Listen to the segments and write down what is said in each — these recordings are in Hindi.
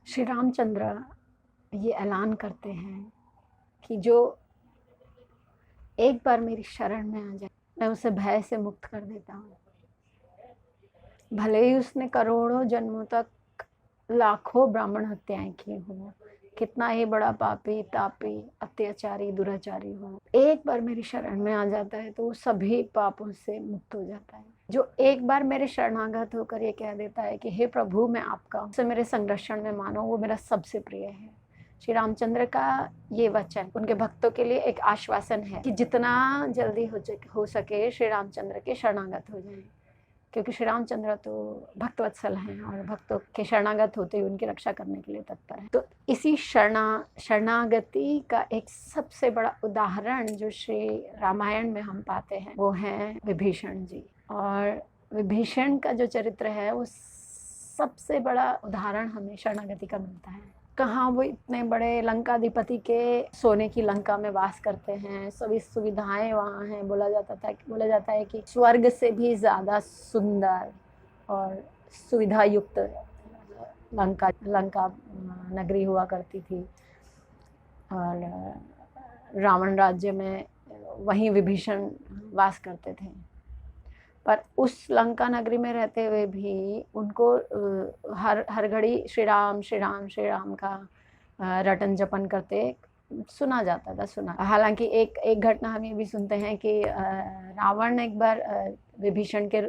श्री रामचंद्र ये ऐलान करते हैं कि जो एक बार मेरी शरण में आ जाए, मैं उसे भय से मुक्त कर देता हूँ। भले ही उसने करोड़ों जन्मों तक लाखों ब्राह्मण हत्याएं की हो, कितना ही बड़ा पापी तापी अत्याचारी दुराचारी हो, एक बार मेरी शरण में आ जाता है तो वो सभी पापों से मुक्त हो जाता है। जो एक बार मेरे शरणागत होकर ये कह देता है कि हे प्रभु मैं आपका हूँ, उसे मेरे संरक्षण में मानो, वो मेरा सबसे प्रिय है। श्री रामचंद्र का ये वचन उनके भक्तों के लिए एक आश्वासन है कि जितना जल्दी हो सके श्री रामचंद्र के शरणागत हो जाएं, क्योंकि श्री रामचंद्र तो भक्तवत्सल हैं और भक्तों के शरणागत होते हुए उनकी रक्षा करने के लिए तत्पर हैं। तो इसी शरणागति का एक सबसे बड़ा उदाहरण जो श्री रामायण में हम पाते हैं वो है विभीषण जी। और विभीषण का जो चरित्र है वो सबसे बड़ा उदाहरण हमें शरणागति का मिलता है। कहाँ वो इतने बड़े लंकाधिपति के सोने की लंका में वास करते हैं, सभी सुविधाएं वहाँ हैं। बोला जाता है कि स्वर्ग से भी ज़्यादा सुंदर और सुविधा युक्त लंका नगरी हुआ करती थी। और रावण राज्य में वहीं विभीषण वास करते थे। पर उस लंका नगरी में रहते हुए भी उनको हर घड़ी श्री राम श्री राम श्री राम का रटन जपन करते सुना जाता था। हालांकि एक घटना हम ये भी सुनते हैं कि रावण एक बार विभीषण के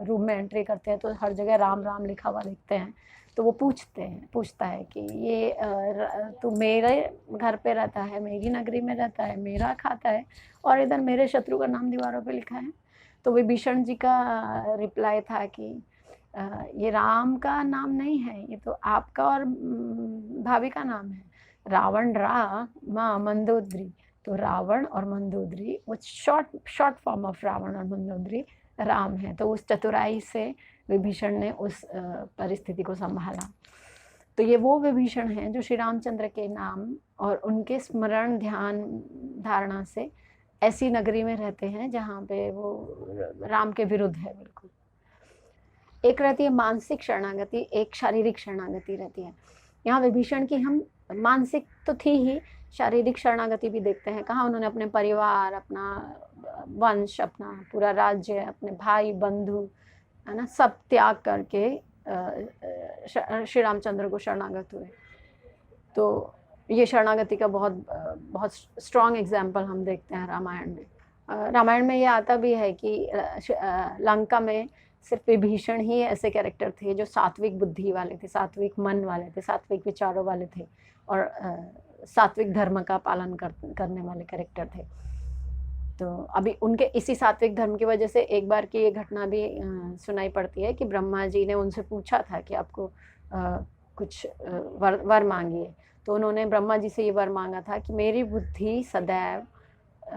रूम में एंट्री करते हैं तो हर जगह राम राम लिखा हुआ लिखते हैं। तो वो पूछता है कि ये तू मेरे घर पे रहता है, मेरी नगरी में रहता है, मेरा खाता है, और इधर मेरे शत्रु का नाम दीवारों पे लिखा है। तो विभीषण जी का रिप्लाई था कि ये राम का नाम नहीं है, ये तो आपका और भाभी का नाम है। रावण रा माँ मंदोदरी, तो रावण और मंदोदरी वो शॉर्ट फॉर्म ऑफ रावण और मंदोदरी राम है। तो उस चतुराई से विभीषण ने उस परिस्थिति को संभाला। तो ये वो विभीषण हैं जो श्री रामचंद्र के नाम और उनके स्मरण ध्यान धारणा से ऐसी नगरी में रहते हैं जहाँ पे वो राम के विरुद्ध है बिल्कुल। एक रहती है मानसिक शरणागति, एक शारीरिक शरणागति रहती है। यहाँ विभीषण की हम मानसिक तो थी ही, शारीरिक शरणागति भी देखते हैं। कहाँ उन्होंने अपने परिवार, अपना वंश, अपना पूरा राज्य, अपने भाई बंधु, है ना, सब त्याग करके श्री रामचंद्र को शरणागत हुए। तो ये शरणागति का बहुत स्ट्रॉन्ग एग्जाम्पल हम देखते हैं रामायण में। रामायण में ये आता भी है कि लंका में सिर्फ विभीषण ही ऐसे कैरेक्टर थे जो सात्विक बुद्धि वाले थे, सात्विक मन वाले थे, सात्विक विचारों वाले थे और सात्विक धर्म का पालन करने वाले कैरेक्टर थे। तो अभी उनके इसी सात्विक धर्म की वजह से एक बार की ये घटना भी सुनाई पड़ती है कि ब्रह्मा जी ने उनसे पूछा था कि आपको कुछ वर मांगिए। तो उन्होंने ब्रह्मा जी से ये वर मांगा था कि मेरी बुद्धि सदैव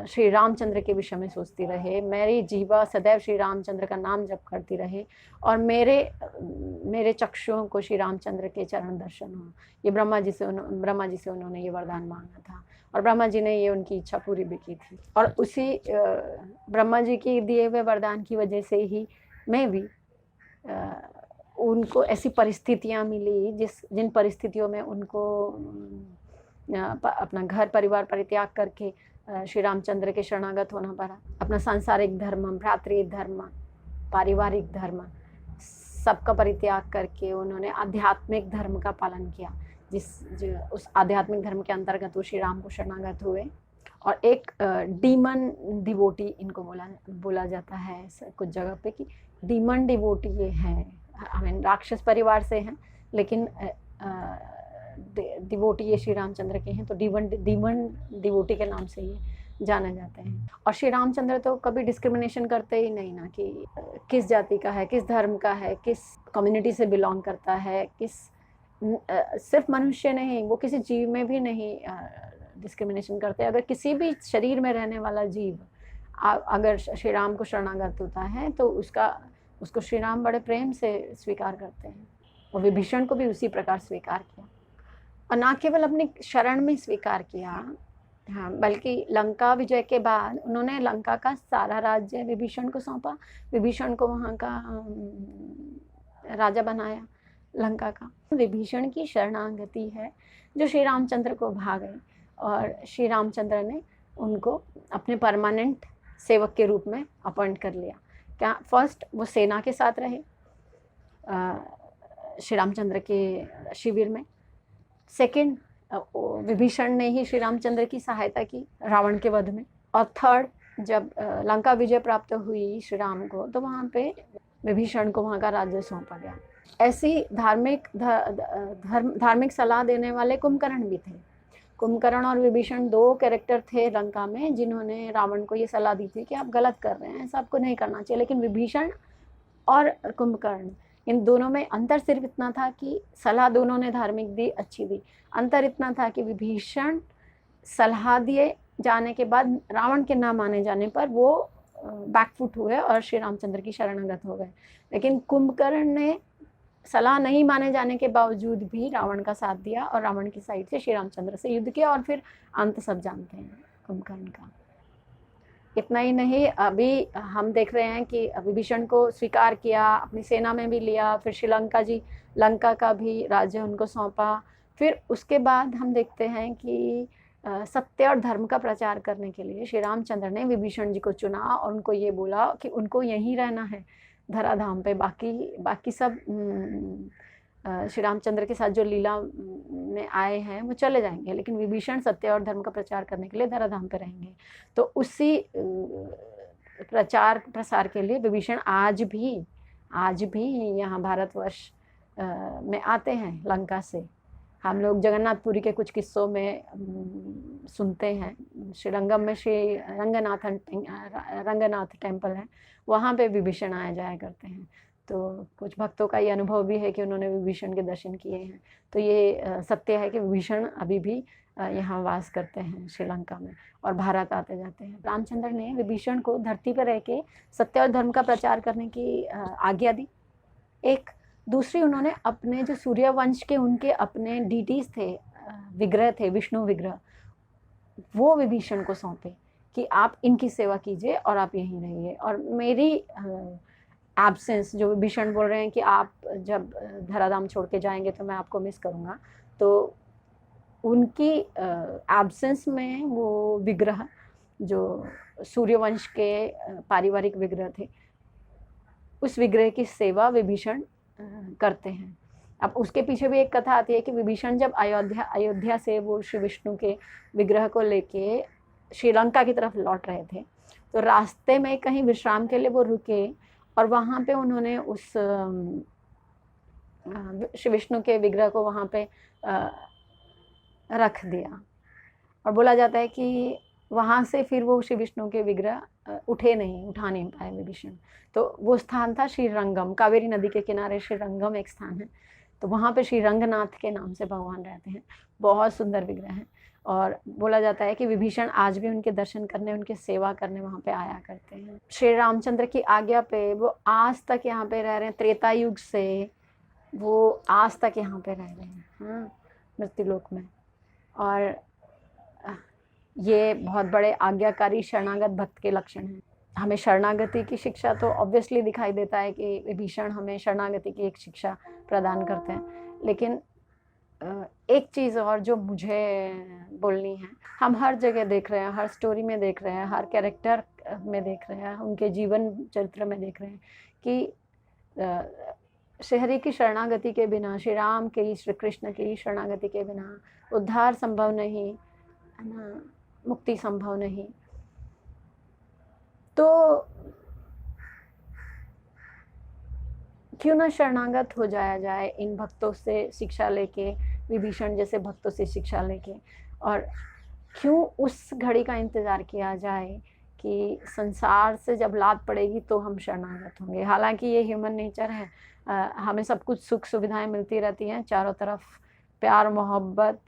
श्री रामचंद्र के विषय में सोचती रहे, मेरी जीवा सदैव श्री रामचंद्र का नाम जप करती रहे और मेरे चक्षुओं को श्री रामचंद्र के चरण दर्शन हो। ये ब्रह्मा जी से उन्होंने ये वरदान मांगा था और ब्रह्मा जी ने ये उनकी इच्छा पूरी भी की थी। और उसी ब्रह्मा जी की दिए हुए वरदान की वजह से ही मैं भी उनको ऐसी परिस्थितियाँ मिली जिन परिस्थितियों में उनको अपना घर परिवार परित्याग करके श्री रामचंद्र के शरणागत होना पड़ा। अपना सांसारिक धर्म, भ्रातृ धर्म, पारिवारिक धर्म सबका परित्याग करके उन्होंने आध्यात्मिक धर्म का पालन किया। उस आध्यात्मिक धर्म के अंतर्गत वो श्री राम को शरणागत हुए। और एक डीमन डिवोटी इनको बोला जाता है कुछ जगह पे कि डीमन डिवोटी ये हैं, राक्षस परिवार से हैं लेकिन डिवोटी ये श्री रामचंद्र के हैं, तो डीमन डिवोटी के नाम से ये जाने जाते हैं। और श्री रामचंद्र तो कभी डिस्क्रिमिनेशन करते ही नहीं ना कि किस जाति का है, किस धर्म का है, किस कम्युनिटी से बिलोंग करता है, सिर्फ मनुष्य नहीं, वो किसी जीव में भी नहीं डिस्क्रिमिनेशन करते। अगर किसी भी शरीर में रहने वाला जीव अगर श्री राम को शरणागत होता है तो उसको श्री राम बड़े प्रेम से स्वीकार करते हैं। और विभीषण को भी उसी प्रकार स्वीकार किया और ना केवल अपनी शरण में स्वीकार किया, हाँ, बल्कि लंका विजय के बाद उन्होंने लंका का सारा राज्य विभीषण को सौंपा, विभीषण को वहाँ का राजा बनाया। लंका का। विभीषण की शरणागति है जो श्री रामचंद्र को भा गई और श्री रामचंद्र ने उनको अपने परमानेंट सेवक के रूप में अपॉइंट कर लिया। क्या फर्स्ट वो सेना के साथ रहे श्री रामचंद्र के शिविर में, सेकंड विभीषण ने ही श्री रामचंद्र की सहायता की रावण के वध में, और थर्ड जब लंका विजय प्राप्त हुई श्री राम को तो वहाँ पे विभीषण को वहाँ का राज्य सौंपा गया। ऐसी धार्मिक सलाह देने वाले कुंभकर्ण भी थे। कुंभकर्ण और विभीषण दो कैरेक्टर थे लंका में जिन्होंने रावण को ये सलाह दी थी कि आप गलत कर रहे हैं, ऐसा आपको नहीं करना चाहिए। लेकिन विभीषण और कुंभकर्ण, इन दोनों में अंतर सिर्फ इतना था कि सलाह दोनों ने धार्मिक दी, अच्छी दी। अंतर इतना था कि विभीषण सलाह दिए जाने के बाद रावण के ना माने जाने पर वो बैकफुट हुए और श्री रामचंद्र की शरणागत हो गए। लेकिन कुंभकर्ण ने सलाह नहीं माने जाने के बावजूद भी रावण का साथ दिया और रावण की साइड से श्री रामचंद्र से युद्ध किया, और फिर अंत सब जानते हैं कुंभकर्ण का। इतना ही नहीं, अभी हम देख रहे हैं कि विभीषण को स्वीकार किया, अपनी सेना में भी लिया, फिर लंका का भी राज्य उनको सौंपा। फिर उसके बाद हम देखते हैं कि सत्य और धर्म का प्रचार करने के लिए श्री रामचंद्र ने विभीषण जी को चुना और उनको ये बोला कि उनको यहीं रहना है धराधाम पे, बाकी सब श्री रामचंद्र के साथ जो लीला में आए हैं वो चले जाएंगे, लेकिन विभीषण सत्य और धर्म का प्रचार करने के लिए धराधाम पे रहेंगे। तो उसी प्रचार प्रसार के लिए विभीषण आज भी यहाँ भारतवर्ष में आते हैं लंका से। हम लोग जगन्नाथपुरी के कुछ किस्सों में सुनते हैं, श्रीरंगम में श्री रंगनाथ टेम्पल है, वहाँ पे विभीषण आया जाया करते हैं। तो कुछ भक्तों का ये अनुभव भी है कि उन्होंने विभीषण के दर्शन किए हैं। तो ये सत्य है कि विभीषण अभी भी यहाँ वास करते हैं श्रीलंका में और भारत आते जाते हैं। रामचंद्र ने विभीषण को धरती पर रह के सत्य और धर्म का प्रचार करने की आज्ञा दी। एक दूसरी, उन्होंने अपने जो सूर्यवंश के उनके अपने डीटीज थे, विग्रह थे, विष्णु विग्रह, वो विभीषण को सौंपे कि आप इनकी सेवा कीजिए और आप यहीं रहिए। और मेरी एब्सेंस, जो विभीषण बोल रहे हैं कि आप जब धराधाम छोड़ के जाएंगे तो मैं आपको मिस करूँगा, तो उनकी एब्सेंस में वो विग्रह जो सूर्यवंश के पारिवारिक विग्रह थे, उस विग्रह की सेवा विभीषण करते हैं। अब उसके पीछे भी एक कथा आती है कि विभीषण जब अयोध्या से वो श्री विष्णु के विग्रह को लेके श्रीलंका की तरफ लौट रहे थे, तो रास्ते में कहीं विश्राम के लिए वो रुके और वहाँ पे उन्होंने उस श्री विष्णु के विग्रह को वहाँ पे रख दिया। और बोला जाता है कि वहाँ से फिर वो श्री विष्णु के विग्रह उठा नहीं पाए विभीषण। तो वो स्थान था श्रीरंगम, कावेरी नदी के किनारे श्रीरंगम एक स्थान है। तो वहाँ पे श्री रंगनाथ के नाम से भगवान रहते हैं। बहुत सुंदर विग्रह है और बोला जाता है कि विभीषण आज भी उनके दर्शन करने, उनकी सेवा करने वहाँ पे आया करते हैं। श्री रामचंद्र की आज्ञा पे वो आज तक यहाँ पे रह रहे हैं। त्रेता युग से वो आज तक यहाँ पे रह रहे हैं, हाँ, मृत्युलोक में। और ये बहुत बड़े आज्ञाकारी शरणागत भक्त के लक्षण हैं। हमें शरणागति की शिक्षा तो ऑब्वियसली दिखाई देता है कि विभीषण हमें शरणागति की एक शिक्षा प्रदान करते हैं। लेकिन एक चीज़ और जो मुझे बोलनी है, हम हर जगह देख रहे हैं, हर स्टोरी में देख रहे हैं, हर कैरेक्टर में देख रहे हैं, उनके जीवन चरित्र में देख रहे हैं कि श्रीहरि की शरणागति के बिना, श्री राम के, श्री कृष्ण की शरणागति के बिना उद्धार संभव नहीं है ना, मुक्ति संभव नहीं। तो क्यों ना शरणागत हो जाया जाए इन भक्तों से शिक्षा लेके, विभीषण जैसे भक्तों से शिक्षा लेके। और क्यों उस घड़ी का इंतज़ार किया जाए कि संसार से जब लात पड़ेगी तो हम शरणागत होंगे। हालांकि ये ह्यूमन नेचर है, हमें सब कुछ सुख सुविधाएं मिलती रहती हैं, चारों तरफ प्यार मोहब्बत,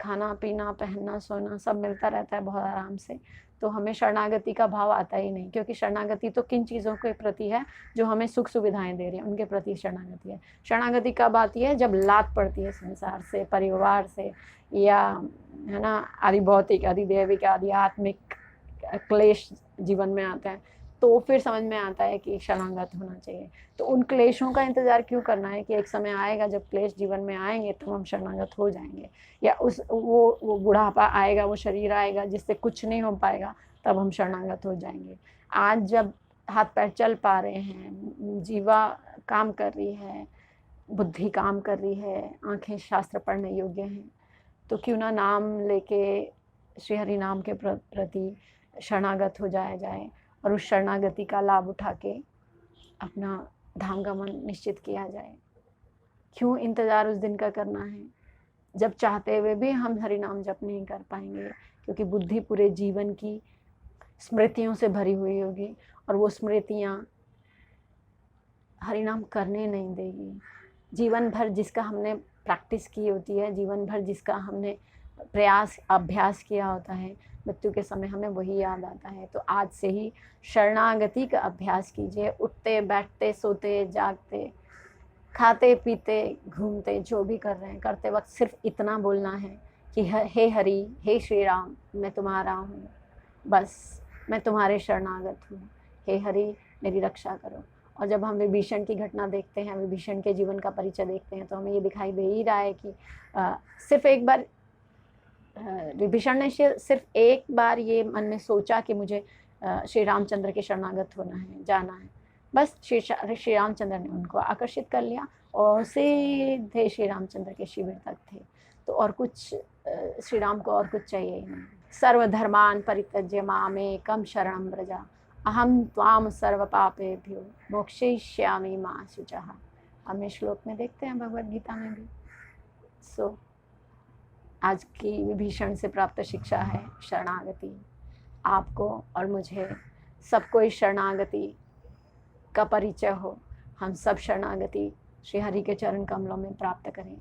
खाना पीना पहनना सोना सब मिलता रहता है बहुत आराम से, तो हमें शरणागति का भाव आता ही नहीं। क्योंकि शरणागति तो किन चीज़ों के प्रति है, जो हमें सुख सुविधाएं दे रही हैं, उनके प्रति शरणागति है। शरणागति कब आती है? जब लात पड़ती है संसार से, परिवार से, या है ना आदि भौतिक, आदि दैविक, आदि आत्मिक क्लेश जीवन में आता है, तो फिर समझ में आता है कि शरणागत होना चाहिए। तो उन क्लेशों का इंतज़ार क्यों करना है कि एक समय आएगा जब क्लेश जीवन में आएंगे तो हम शरणागत हो जाएंगे, या उस वो बुढ़ापा आएगा, वो शरीर आएगा जिससे कुछ नहीं हो पाएगा, तब हम शरणागत हो जाएंगे। आज जब हाथ पैर चल पा रहे हैं, जीवा काम कर रही है, बुद्धि काम कर रही है, आंखें शास्त्र पढ़ने योग्य हैं, तो क्यों ना नाम लेके श्री हरि नाम के प्रति शरणागत हो जाया जाए और उस शरणागति का लाभ उठा के अपना धाम गमन निश्चित किया जाए। क्यों इंतज़ार उस दिन का करना है जब चाहते हुए भी हम हरि नाम जप नहीं कर पाएंगे, क्योंकि बुद्धि पूरे जीवन की स्मृतियों से भरी हुई होगी और वो स्मृतियाँ हरि नाम करने नहीं देगी। जीवन भर जिसका हमने प्रैक्टिस की होती है, जीवन भर जिसका हमने प्रयास अभ्यास किया होता है, मृत्यु के समय हमें वही याद आता है। तो आज से ही शरणागति का अभ्यास कीजिए। उठते बैठते सोते जागते खाते पीते घूमते जो भी कर रहे हैं, करते वक्त सिर्फ इतना बोलना है कि हे हरि, हे श्री राम, मैं तुम्हारा हूँ, बस मैं तुम्हारे शरणागत हूँ, हे हरि मेरी रक्षा करो। और जब हम विभीषण की घटना देखते हैं, विभीषण के जीवन का परिचय देखते हैं, तो हमें ये दिखाई दे ही रहा है कि सिर्फ एक बार विभीषण ने सिर्फ एक बार ये मन में सोचा कि मुझे श्री रामचंद्र के शरणागत होना है, जाना है। बस श्री रामचंद्र ने उनको आकर्षित कर लिया और सीधे श्री रामचंद्र के शिविर तक थे। तो और कुछ श्री राम को और कुछ चाहिए ही नहीं। सर्वधर्मान परित्यज्य मामेकं शरणं व्रज, अहम त्वाम सर्व पापेभ्यो मोक्षयिष्यामि मा शुचः। हम इस श्लोक में देखते हैं भगवद गीता में भी। सो आज की विभीषण से प्राप्त शिक्षा है शरणागति। आपको और मुझे सबको इस शरणागति का परिचय हो, हम सब शरणागति श्री हरि के चरण कमलों में प्राप्त करें।